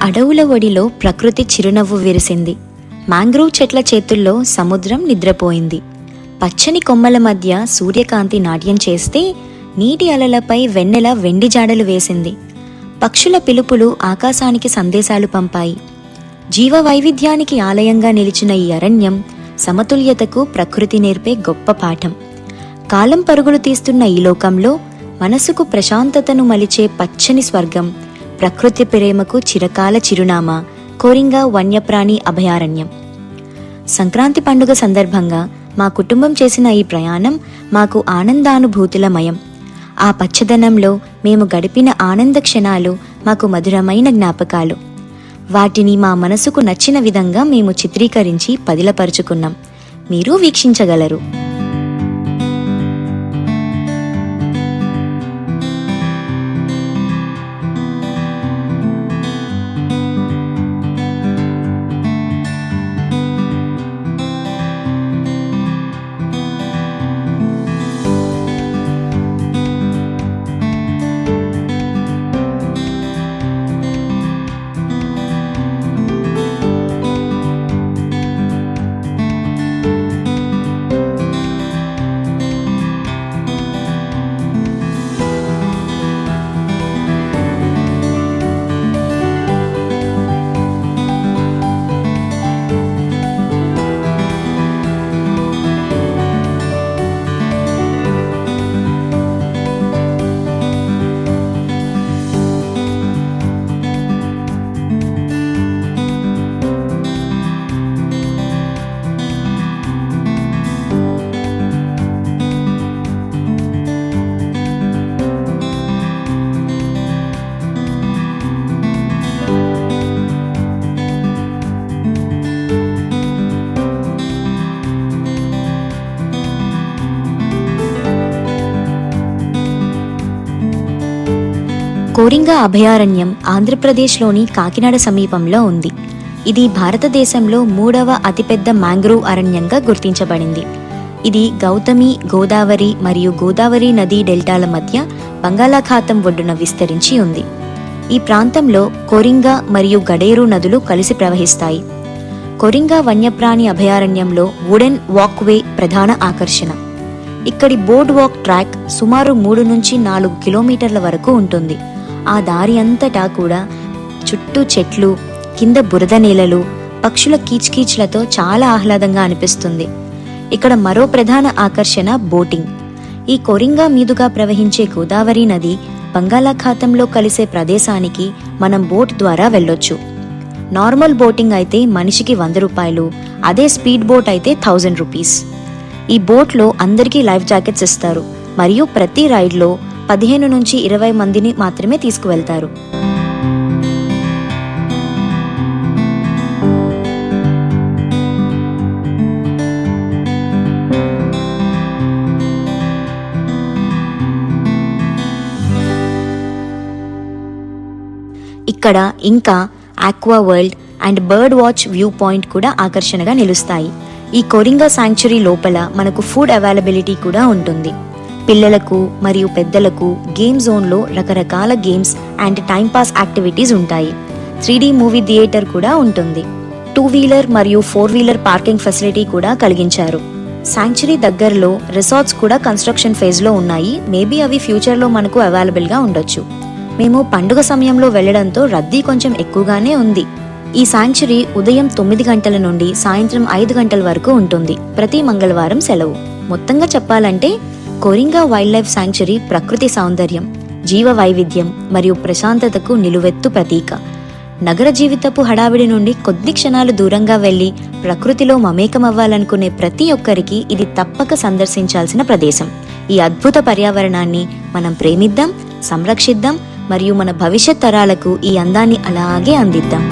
అడవుల ఒడిలో ప్రకృతి చిరునవ్వు విరిసింది. మ్యాంగ్రోవ్ చెట్ల చేతుల్లో సముద్రం నిద్రపోయింది. పచ్చని కొమ్మల మధ్య సూర్యకాంతి నాట్యం చేస్తే నీటి అలలపై వెన్నెల వెండి జాడలు వేసింది. పక్షుల పిలుపులు ఆకాశానికి సందేశాలు పంపాయి. జీవ వైవిధ్యానికి ఆలయంగా నిలిచిన ఈ అరణ్యం సమతుల్యతకు ప్రకృతి నేర్పే గొప్ప పాఠం. కాలం పరుగులు తీస్తున్న ఈ లోకంలో మనసుకు ప్రశాంతతను మలిచే పచ్చని స్వర్గం, ప్రకృతి ప్రేమకు చిరకాల చిరునామా కోరింగా వన్యప్రాణి అభయారణ్యం. సంక్రాంతి పండుగ సందర్భంగా మా కుటుంబం చేసిన ఈ ప్రయాణం మాకు ఆనందానుభూతులమయం. ఆ పచ్చదనంలో మేము గడిపిన ఆనంద క్షణాలు మాకు మధురమైన జ్ఞాపకాలు. వాటిని మా మనసుకు నచ్చిన విధంగా మేము చిత్రీకరించి పదిలపరుచుకున్నాం. మీరు వీక్షించగలరు. కోరింగా అభయారణ్యం ఆంధ్రప్రదేశ్లోని కాకినాడ సమీపంలో ఉంది. ఇది భారతదేశంలో 3వ అతిపెద్ద మ్యాంగ్రోవ్ అరణ్యంగా గుర్తించబడింది. ఇది గౌతమి, గోదావరి మరియు గోదావరి నదీ డెల్టాల మధ్య బంగాళాఖాతం ఒడ్డున విస్తరించి ఉంది. ఈ ప్రాంతంలో కోరింగా మరియు గడేరు నదులు కలిసి ప్రవహిస్తాయి. కోరింగా వన్యప్రాణి అభయారణ్యంలో వుడెన్ వాక్వే ప్రధాన ఆకర్షణ. ఇక్కడి బోర్డ్ వాక్ ట్రాక్ సుమారు 3 నుంచి 4 కిలోమీటర్ల వరకు ఉంటుంది. ఆ దారి అంతటా కూడా చుట్టూ చెట్లు, కింద బురద నేలలు, పక్షుల కీచ్కీచ్లతో చాలా ఆహ్లాదంగా అనిపిస్తుంది. ఇక్కడ మరో ప్రధాన ఆకర్షణ బోటింగ్. ఈ కోరింగా మీదుగా ప్రవహించే గోదావరి నది బంగాళాఖాతంలో కలిసే ప్రదేశానికి మనం బోట్ ద్వారా వెళ్ళొచ్చు. నార్మల్ బోటింగ్ అయితే మనిషికి 100 రూపాయలు, అదే స్పీడ్ బోట్ అయితే 1000 రూపీస్. ఈ బోట్లో అందరికీ లైఫ్ జాకెట్స్ ఇస్తారు మరియు ప్రతి రైడ్లో 15 నుంచి 20 మందిని మాత్రమే తీసుకువెళ్తారు. ఇక్కడ ఇంకా aqua world and bird watch view point కూడా ఆకర్షణగా నిలుస్తాయి. ఈ కోరింగా శాంక్చురీ లోపల మనకు ఫుడ్ అవైలబిలిటీ కూడా ఉంటుంది. పిల్లలకు మరియు పెద్దలకు గేమ్ జోన్లో రకరకాల గేమ్స్ అండ్ టైంపాస్ యాక్టివిటీస్ ఉంటాయి. 3D మూవీ థియేటర్ కూడా ఉంటుంది. 2 వీలర్ మరియు 4 వీలర్ పార్కింగ్ ఫెసిలిటీ కూడా కలిగించారు. శాంక్చురీ దగ్గరలో రిసార్ట్స్ కూడా కన్స్ట్రక్షన్ ఫేజ్లో ఉన్నాయి. మేబీ అవి ఫ్యూచర్లో మనకు అవైలబుల్గా ఉండొచ్చు. మేము పండుగ సమయంలో వెళ్లడంతో రద్దీ కొంచెం ఎక్కువగానే ఉంది. ఈ శాంక్చురీ ఉదయం 9 గంటల నుండి సాయంత్రం 5 గంటల వరకు ఉంటుంది. ప్రతి మంగళవారం సెలవు. మొత్తంగా చెప్పాలంటే కోరింగా వైల్డ్ లైఫ్ శాంక్చురీ ప్రకృతి సౌందర్యం, జీవ వైవిధ్యం మరియు ప్రశాంతతకు నిలువెత్తు ప్రతీక. నగర జీవితపు హడావిడి నుండి కొద్ది క్షణాలు దూరంగా వెళ్లి ప్రకృతిలో మమేకమవ్వాలనుకునే ప్రతి ఒక్కరికి ఇది తప్పక సందర్శించాల్సిన ప్రదేశం. ఈ అద్భుత పర్యావరణాన్ని మనం ప్రేమిద్దాం, సంరక్షిద్దాం మరియు మన భవిష్యత్ తరాలకు ఈ అందాన్ని అలాగే అందిద్దాం.